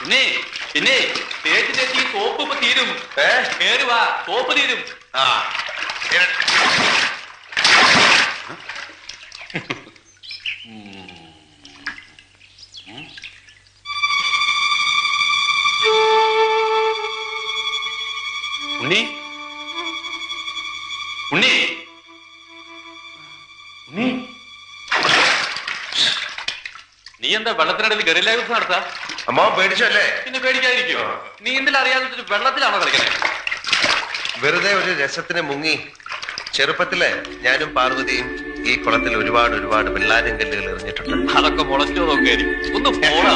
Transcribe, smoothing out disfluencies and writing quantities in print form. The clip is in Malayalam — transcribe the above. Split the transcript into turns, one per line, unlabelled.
പിന്നെ തേച്ച് തേച്ച് ഈ സോപ്പ് ഇപ്പൊ തീരും. കേറി വാ, സോപ്പ് തീരും. ഉണ്ണി ഉണ്ണി ഉണ്ണി, നീ എന്താ വെള്ളത്തിനടുത്ത് ഗറില്ല യുദ്ധം നടത്താ?
അമ്മാവൻ പേടിച്ചല്ലേ?
പിന്നെ പേടിക്കാതിരിക്കോ? നീ എന്തെങ്കിലും അറിയാതെ വെള്ളത്തിലാണോ കളിക്കണേ?
വെറുതെ ഒരു രസത്തിന് മുങ്ങി. ചെറുപ്പത്തില് ഞാനും പാർവതിയും ഈ കുളത്തിൽ ഒരുപാട് ഒരുപാട് വെള്ളാരം കല്ലുകൾ എറിഞ്ഞിട്ടുണ്ട്.
അതൊക്കെ മുളച്ചോ നോക്കിയായിരിക്കും. ഒന്ന് പോടാ.